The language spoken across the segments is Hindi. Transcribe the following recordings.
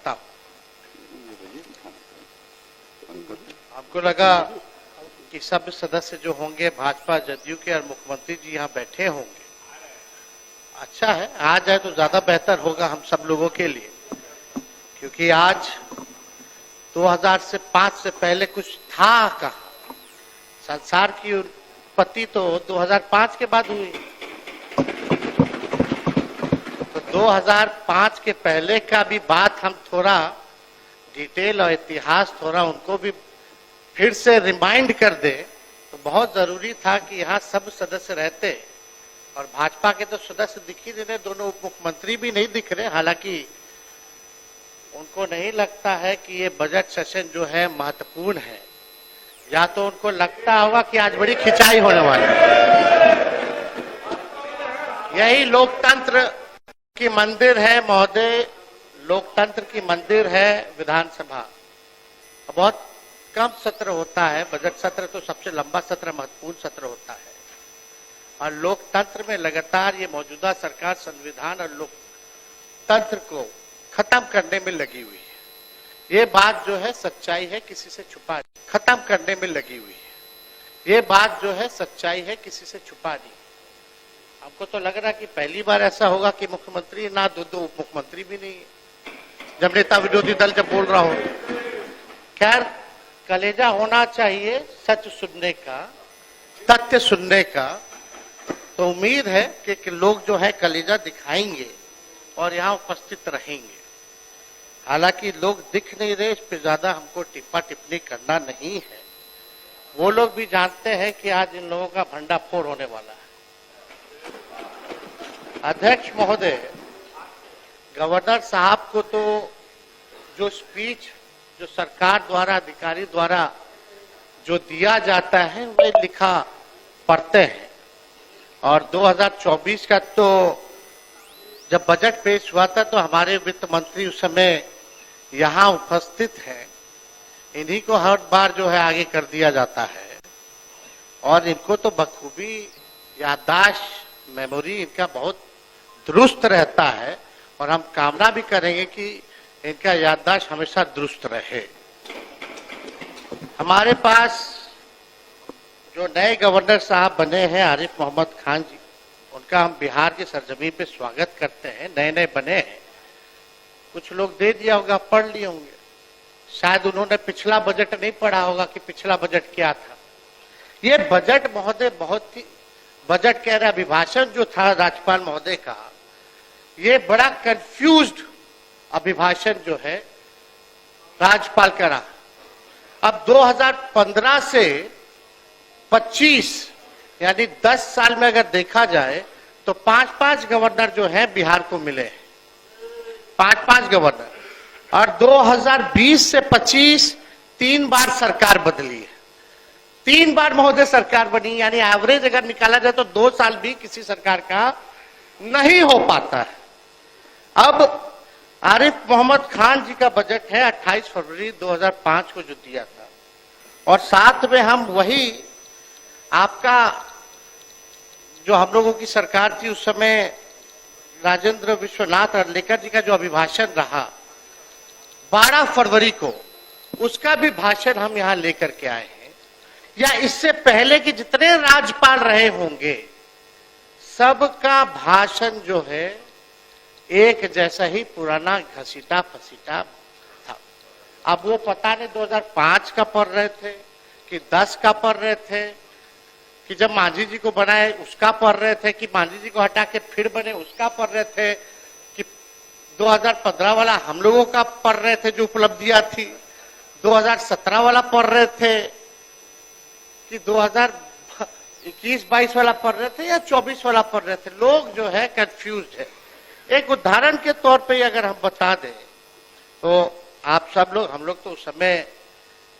करता हूँ। हमको लगा कि सब सदस्य जो होंगे भाजपा जदयू के और मुख्यमंत्री जी यहाँ बैठे होंगे, अच्छा है आ जाए तो ज्यादा बेहतर होगा हम सब लोगों के लिए, क्योंकि आज 2005 से पहले कुछ था कहाँ। संसार की उत्पत्ति तो 2005 के बाद हुई, तो 2005 के पहले का भी बात हम थोड़ा डिटेल और इतिहास थोड़ा उनको भी फिर से रिमाइंड कर दे, तो बहुत जरूरी था कि यहाँ सब सदस्य रहते। और भाजपा के तो सदस्य दिख ही नहीं रहे, दोनों उप मुख्यमंत्री भी नहीं दिख रहे, हालांकि उनको नहीं लगता है कि ये बजट सेशन जो है महत्वपूर्ण है, या तो उनको लगता होगा कि आज बड़ी खिंचाई होने वाली है। यही लोकतंत्र की मंदिर है महोदय, लोकतंत्र की मंदिर है विधानसभा। बहुत कम सत्र होता है, बजट सत्र तो सबसे लंबा सत्र महत्वपूर्ण सत्र होता है, और लोकतंत्र में लगातार ये मौजूदा सरकार संविधान और लोकतंत्र को खत्म करने में लगी हुई है। ये बात जो है सच्चाई है, किसी से छुपा नहीं, खत्म करने में लगी हुई है। ये बात जो है सच्चाई है, किसी से छुपा नहीं। हमको तो लग रहा है कि पहली बार ऐसा होगा कि मुख्यमंत्री ना दो उप मुख्यमंत्री भी नहीं है, जब नेता विरोधी दल जब बोल रहा हो। खैर, कलेजा होना चाहिए सच सुनने का, तथ्य सुनने का, तो उम्मीद है कि लोग जो है कलेजा दिखाएंगे और यहाँ उपस्थित रहेंगे। हालांकि लोग दिख नहीं रहे, इस पे ज्यादा हमको टिप्पा टिप्पणी करना नहीं है। वो लोग भी जानते हैं कि आज इन लोगों का भंडाफोड़ होने वाला है। अध्यक्ष महोदय, गवर्नर साहब को तो जो स्पीच जो सरकार द्वारा अधिकारी द्वारा जो दिया जाता है वह लिखा पढ़ते हैं, और 2024 का तो जब बजट पेश हुआ था तो हमारे वित्त मंत्री उस समय यहाँ उपस्थित हैं। इन्हीं को हर बार जो है आगे कर दिया जाता है, और इनको तो बखूबी याददाश्त मेमोरी इनका बहुत दुरुस्त रहता है, और हम कामना भी करेंगे कि इनका याददाश्त हमेशा दुरुस्त रहे। हमारे पास जो नए गवर्नर साहब बने हैं आरिफ मोहम्मद खान जी, उनका हम बिहार की सरजमीन पे स्वागत करते हैं। नए नए बने हैं, कुछ लोग दे दिया होगा, पढ़ लिए होंगे, शायद उन्होंने पिछला बजट नहीं पढ़ा होगा कि पिछला बजट क्या था। ये बजट महोदय बहुत ही, बजट कह रहा अभिभाषण जो था राज्यपाल महोदय का, ये बड़ा कंफ्यूज्ड अभिभाषण जो है राज्यपाल का रहा। अब 2015 से 25 यानी 10 साल में अगर देखा जाए तो 5-5 गवर्नर जो है बिहार को मिले हैं, 5-5 गवर्नर, और 2020 से 25 3 बार सरकार बदली है। 3 बार महोदय सरकार बनी, यानी एवरेज अगर निकाला जाए तो 2 साल भी किसी सरकार का नहीं हो पाता है। अब आरिफ मोहम्मद खान जी का बजट है 28 फरवरी 2005 को जो दिया था, और साथ में हम वही आपका जो हम लोगों की सरकार थी उस समय राजेंद्र विश्वनाथ अर्लेकर जी का जो अभिभाषण रहा 12 फरवरी को, उसका भी भाषण हम यहाँ लेकर के आए हैं। या इससे पहले कि जितने राज्यपाल रहे होंगे सबका भाषण जो है एक जैसा ही पुराना घसीटा फसीटा था। अब वो पता नहीं 2005 का पढ़ रहे थे कि 10 का पढ़ रहे थे, कि जब मांझी जी को बनाए उसका पढ़ रहे थे, कि मांझी जी को हटा के फिर बने उसका पढ़ रहे थे, कि 2015 वाला हम लोगों का पढ़ रहे थे जो उपलब्धियां थी, 2017 वाला पढ़ रहे थे, कि 2021-22 वाला पढ़ रहे थे या 24 वाला पढ़ रहे थे। लोग जो है कंफ्यूज है। एक उदाहरण के तौर पे अगर हम बता दें तो आप सब लोग, हम लोग तो उस समय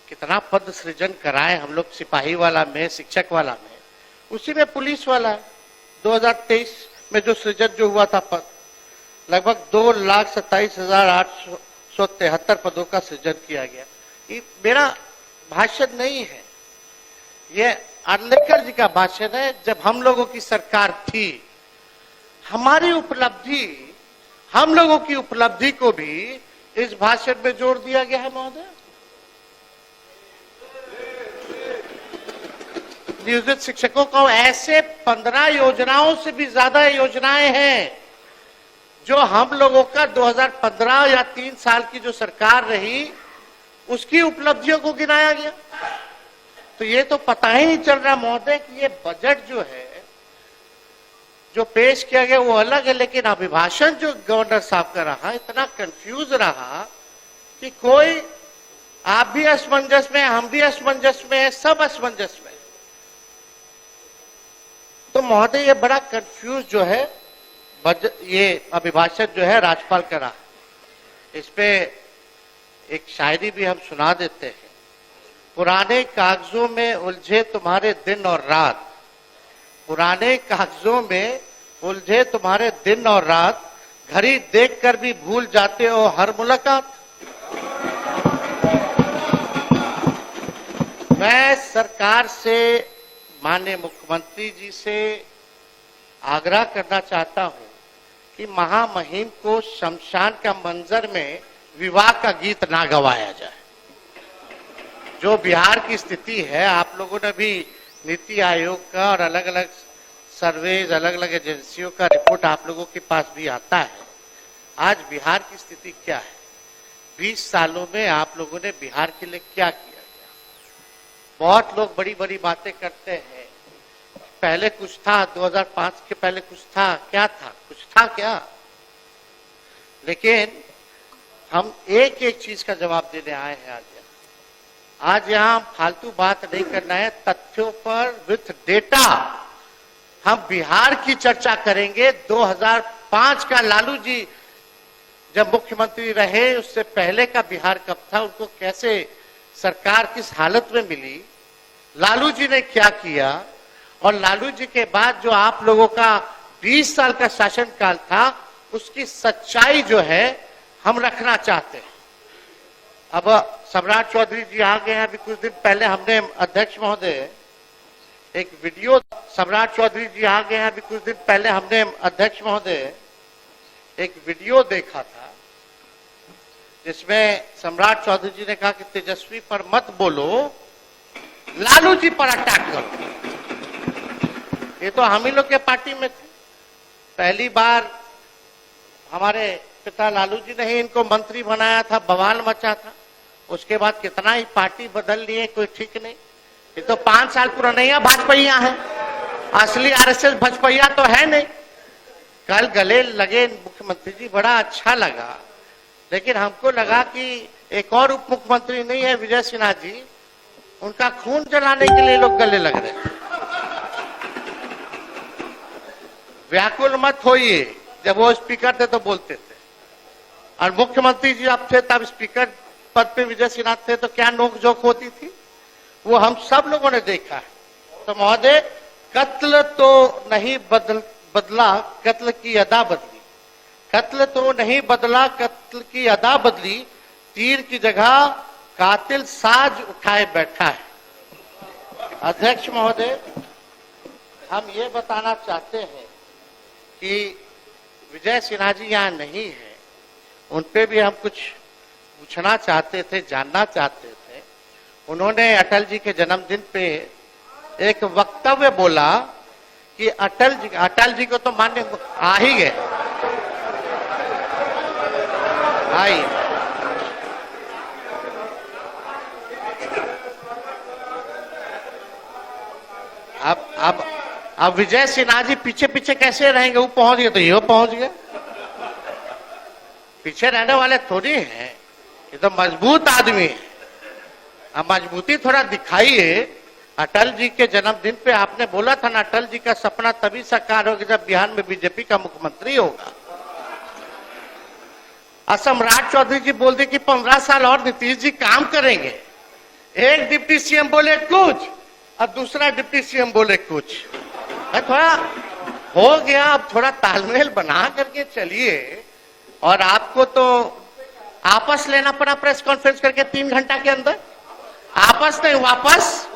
कितना पद सृजन कराए हम लोग, सिपाही वाला में, शिक्षक वाला में, उसी में पुलिस वाला 2023 में जो सृजन जो हुआ था पद, लगभग 2,27,873 पदों का सृजन किया गया। ये मेरा भाषण नहीं है, ये अर्लेकर जी का भाषण है। जब हम लोगों की सरकार थी, हमारी उपलब्धि, हम लोगों की उपलब्धि को भी इस भाषण में जोर दिया गया है महोदय? नियोजित शिक्षकों को ऐसे 15 योजनाओं से भी ज्यादा योजनाएं हैं जो हम लोगों का 2015 या 3 साल की जो सरकार रही उसकी उपलब्धियों को गिनाया गया। तो ये तो पता ही नहीं चल रहा महोदय कि ये बजट जो है जो पेश किया गया वो अलग है, लेकिन अभिभाषण जो गवर्नर साहब का रहा इतना कंफ्यूज रहा कि कोई, आप भी असमंजस में, हम भी असमंजस में, सब असमंजस में। तो महोदय ये बड़ा कंफ्यूज जो है ये अभिभाषण जो है राज्यपाल का रहा। इस पे एक शायरी भी हम सुना देते हैं। पुराने कागजों में उलझे तुम्हारे दिन और रात, पुराने कागजों में उलझे तुम्हारे दिन और रात, घड़ी देखकर भी भूल जाते हो हर मुलाकात। मैं सरकार से, माननीय मुख्यमंत्री जी से आग्रह करना चाहता हूं कि महामहिम को शमशान का मंजर में विवाह का गीत ना गवाया जाए। जो बिहार की स्थिति है, आप लोगों ने भी नीति आयोग का और अलग अलग सर्वेज, अलग अलग एजेंसियों का रिपोर्ट आप लोगों के पास भी आता है। आज बिहार की स्थिति क्या है? 20 सालों में आप लोगों ने बिहार के लिए क्या किया? बहुत लोग बड़ी बड़ी बातें करते हैं, पहले कुछ था, 2005 के पहले कुछ था, क्या था? कुछ था क्या? लेकिन हम एक एक चीज का जवाब देने आए हैं आज यहाँ फालतू बात नहीं करना है, तथ्यों पर विथ डेटा हम बिहार की चर्चा करेंगे। 2005 का लालू जी जब मुख्यमंत्री रहे, उससे पहले का बिहार कब था, उनको कैसे सरकार किस हालत में मिली, लालू जी ने क्या किया, और लालू जी के बाद जो आप लोगों का 20 साल का शासनकाल था, उसकी सच्चाई जो है हम रखना चाहते हैं। अब सम्राट चौधरी जी आ गए हैं। अभी कुछ दिन पहले हमने, अध्यक्ष महोदय, एक वीडियो, सम्राट चौधरी जी आ गए हैं। अभी कुछ दिन पहले हमने, अध्यक्ष महोदय, एक वीडियो देखा था जिसमें सम्राट चौधरी जी ने कहा कि तेजस्वी पर मत बोलो, लालू जी पर अटैक करो। ये तो हम ही लोग के पार्टी में थे। पहली बार हमारे पिता लालू जी ने ही इनको मंत्री बनाया था, बवाल मचा था। उसके बाद कितना ही पार्टी बदल लिए, कोई ठीक नहीं। ये तो 5 साल पुराना भाजपैया है, असली आरएसएस भाजपैया तो है नहीं। कल गले लगे मुख्यमंत्री जी, बड़ा अच्छा लगा, लेकिन हमको लगा कि एक और उप मुख्यमंत्री नहीं है विजय सिन्हा जी, उनका खून जलाने के लिए लोग गले लग रहे। व्याकुल मत होइए, जब वो स्पीकर थे तो बोलते थे, और मुख्यमंत्री जी अब थे तब स्पीकर पद पे विजय सिन्हा थे, तो क्या नोकझोंक होती थी, वो हम सब लोगों ने देखा है। तो महोदय, कत्ल तो नहीं बदला, कत्ल की अदा बदली। कत्ल तो नहीं बदला, कत्ल की अदा बदली। तीर की जगह कातिल साज उठाए बैठा है। अध्यक्ष महोदय, हम ये बताना चाहते हैं कि विजय सिन्हा जी यहाँ नहीं है, उन पे भी हम कुछ पूछना चाहते थे, जानना चाहते थे। उन्होंने अटल जी के जन्मदिन पे एक वक्तव्य बोला कि अटल जी को तो मान्य आ ही गए, आई। अब विजय सिन्हा जी पीछे पीछे कैसे रहेंगे? वो पहुंच गए तो ये पहुंच गए, पीछे रहने वाले थोड़ी हैं, ये तो मजबूत आदमी है। अब मजबूती थोड़ा दिखाइए। अटल जी के जन्मदिन पे आपने बोला था ना, अटल जी का सपना तभी साकार होगा जब बिहार में बीजेपी का मुख्यमंत्री होगा। सम्राट चौधरी जी बोल दे कि 15 साल और नीतीश जी काम करेंगे। एक डिप्टी सीएम बोले कुछ और दूसरा डिप्टी सीएम बोले कुछ। थोड़ा हो गया, अब थोड़ा तालमेल बना करके चलिए। और आपको तो आपस लेना पड़ा प्रेस कॉन्फ्रेंस करके 3 घंटा के अंदर, आपस नहीं वापस।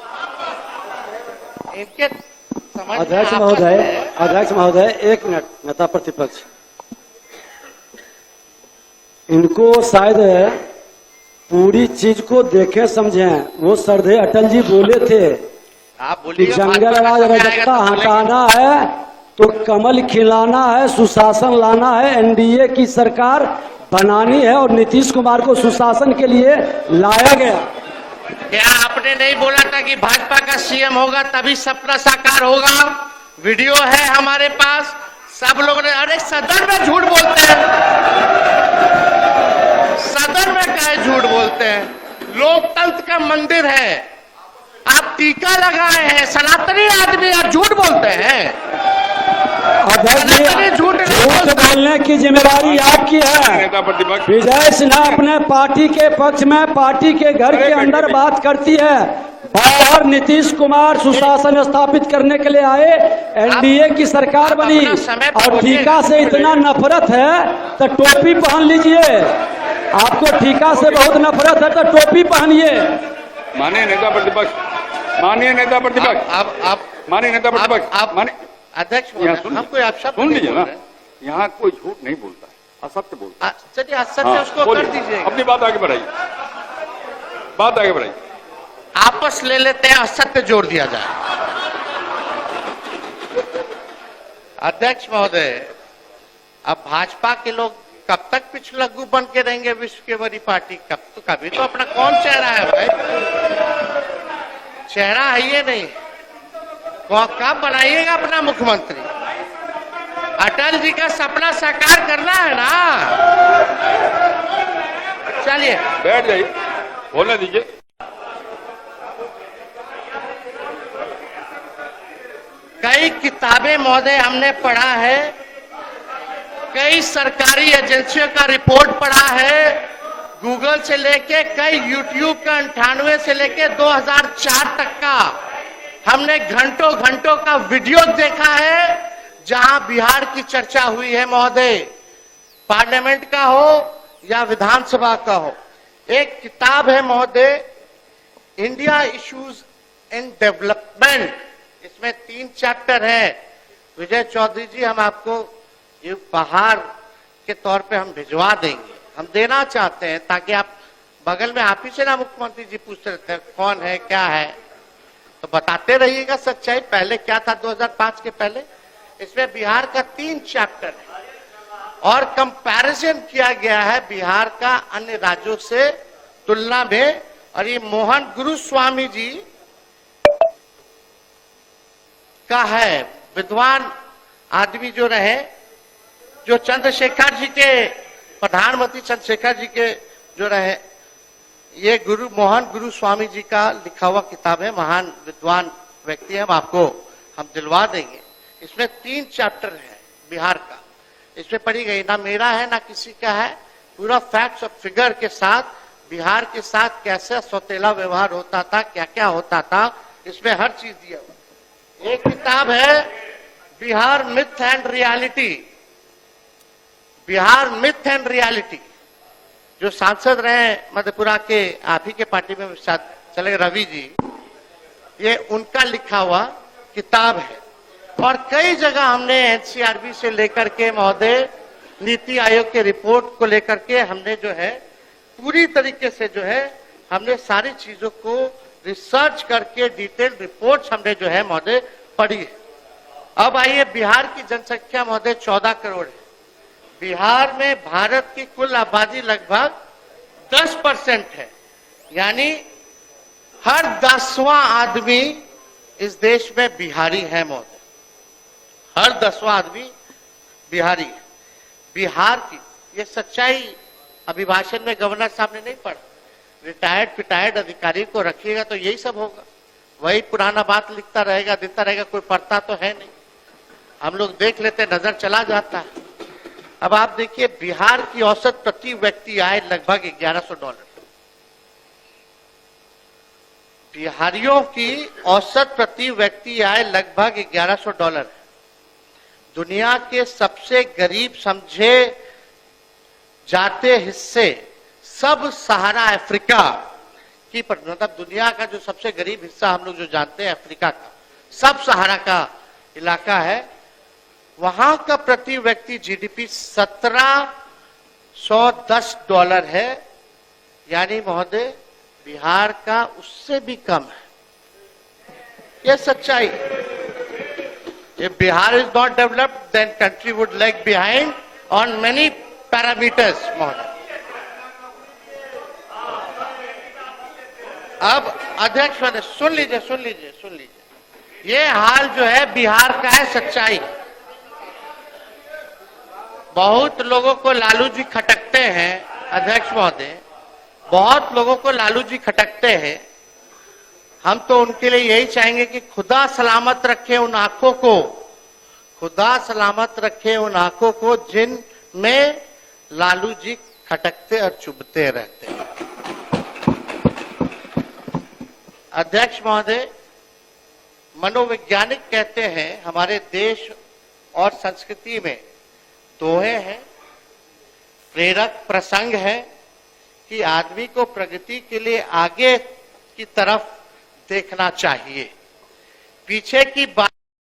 इनके समझ अध्यक्ष महोदय 1 मिनट। नेता प्रतिपक्ष, इनको शायद पूरी चीज को देखे समझे। वो सरदे अटल जी बोले थे आप कि बोलिए। जंगल राज रजकता हटाना है तो कमल खिलाना है, सुशासन लाना है, एनडीए की सरकार बनानी है और नीतीश कुमार को सुशासन के लिए लाया गया। क्या आपने नहीं बोला था कि भाजपा का सीएम होगा तभी सपना साकार होगा? वीडियो है हमारे पास, सब लोगों ने। अरे सदन में झूठ बोलते हैं, सदन में क्या झूठ बोलते हैं? लोकतंत्र का मंदिर है, आप टीका लगाए हैं, सनातनी आदमी आप झूठ बोलते हैं। झूठ बोलने की जिम्मेदारी आपकी है। विजय सिन्हा अपने पार्टी के पक्ष में पार्टी के घर के अंदर बात करती है, बाहर नीतीश कुमार सुशासन स्थापित करने के लिए आए, एनडीए की सरकार बनी और टीका से इतना नफरत है तो टोपी पहन लीजिए। आपको टीका से बहुत नफरत है तो टोपी पहनिए। माननीय नेता प्रतिपक्ष, माननीय नेता प्रतिपक्ष, आप माननीय नेता प्रतिपक्ष, आप माननीय अध्यक्ष, हम कोई आप शब्द सुन लीजिए ना, यहाँ कोई झूठ नहीं बोलता है, असत्य बोलता है। चलिए असत्य उसको कर दीजिए, अपनी बात आगे बढ़ाइए, बात आगे बढ़ाइए। आपस ले लेते हैं, असत्य जोड़ दिया जाए। अध्यक्ष महोदय, अब भाजपा के लोग कब तक पिछलग्गू बन के रहेंगे विश्व की बड़ी पार्टी? कभी तो अपना कौन चेहरा है भाई? चेहरा है ये नहीं। कब बनाइएगा अपना मुख्यमंत्री? अटल जी का सपना साकार करना है ना। चलिए बैठ जाइए, बोलने दीजिए। कई किताबें महोदय हमने पढ़ा है, कई सरकारी एजेंसियों का रिपोर्ट पढ़ा है, गूगल से लेके कई यूट्यूब का 98 से लेके 2004 तक का हमने घंटों घंटों का वीडियो देखा है जहां बिहार की चर्चा हुई है महोदय, पार्लियामेंट का हो या विधानसभा का हो। एक किताब है महोदय, इंडिया इश्यूज इन डेवलपमेंट, इसमें 3 चैप्टर है। विजय चौधरी जी, हम आपको ये उपहार के तौर पे हम भिजवा देंगे, हम देना चाहते हैं ताकि आप बगल में आप ही से ना मुख्यमंत्री जी पूछते रहते हैं कौन है क्या है, तो बताते रहिएगा सच्चाई। पहले क्या था 2005 के पहले? इसमें बिहार का 3 चैप्टर है और कंपैरिजन किया गया है बिहार का अन्य राज्यों से तुलना में। और ये मोहन गुरुस्वामी जी का है, विद्वान आदमी जो रहे, जो चंद्रशेखर जी के, प्रधानमंत्री चंद्रशेखर जी के जो रहे, ये मोहन गुरुस्वामी जी का लिखा हुआ किताब है, महान विद्वान व्यक्ति है, हम दिलवा देंगे। इसमें 3 चैप्टर है बिहार का, इसमें पढ़ी गई, ना मेरा है ना किसी का है, पूरा फैक्ट्स और फिगर के साथ बिहार के साथ कैसे सौतेला व्यवहार होता था, क्या क्या होता था, इसमें हर चीज दिया हुआ। एक किताब है Bihar myth and reality, Bihar myth and reality, जो सांसद रहे मधेपुरा के, आप ही के पार्टी में शायद चले रवि जी, ये उनका लिखा हुआ किताब है। और कई जगह हमने एनसीआरबी से लेकर के महोदय नीति आयोग के रिपोर्ट को लेकर के हमने जो है पूरी तरीके से जो है हमने सारी चीजों को रिसर्च करके डिटेल रिपोर्ट्स हमने जो है महोदय पढ़ी है। अब आइए, बिहार की जनसंख्या महोदय 14 करोड़ है। बिहार में भारत की कुल आबादी लगभग 10% है, यानी हर 10वां आदमी इस देश में बिहारी है महोदय, हर 10वां आदमी बिहारी है। बिहार की ये सच्चाई अभिभाषण में गवर्नर साहब ने नहीं पढ़ा। रिटायर्ड अधिकारी को रखिएगा तो यही सब होगा, वही पुराना बात लिखता रहेगा, देता रहेगा, कोई पढ़ता तो है नहीं। हम लोग देख लेते, नजर चला जाता है। अब आप देखिए, बिहार की औसत प्रति व्यक्ति आय लगभग $1100। बिहारियों की औसत प्रति व्यक्ति आय लगभग $1100 है। दुनिया के सबसे गरीब समझे जाते हिस्से सब सहारा अफ्रीका की, मतलब दुनिया का जो सबसे गरीब हिस्सा हम लोग जो जानते हैं अफ्रीका का, सब सहारा का इलाका है। वहां का प्रति व्यक्ति जीडीपी 17 $110 है, यानी महोदय बिहार का उससे भी कम है। यह सच्चाई। If Bihar is not developed, then country would lag behind on many parameters, महोदय। अब अध्यक्ष महोदय सुन लीजिए। ये हाल जो है बिहार का है, सच्चाई। बहुत लोगों को लालू जी खटकते हैं अध्यक्ष महोदय, बहुत लोगों को लालू जी खटकते हैं। हम तो उनके लिए यही चाहेंगे कि खुदा सलामत रखे उन आंखों को, खुदा सलामत रखे उन आंखों को जिनमें लालू जी खटकते और चुभते रहते हैं। अध्यक्ष महोदय, मनोवैज्ञानिक कहते हैं हमारे देश और संस्कृति में दोहे हैं, प्रेरक प्रसंग है कि आदमी को प्रगति के लिए आगे की तरफ देखना चाहिए, पीछे की बात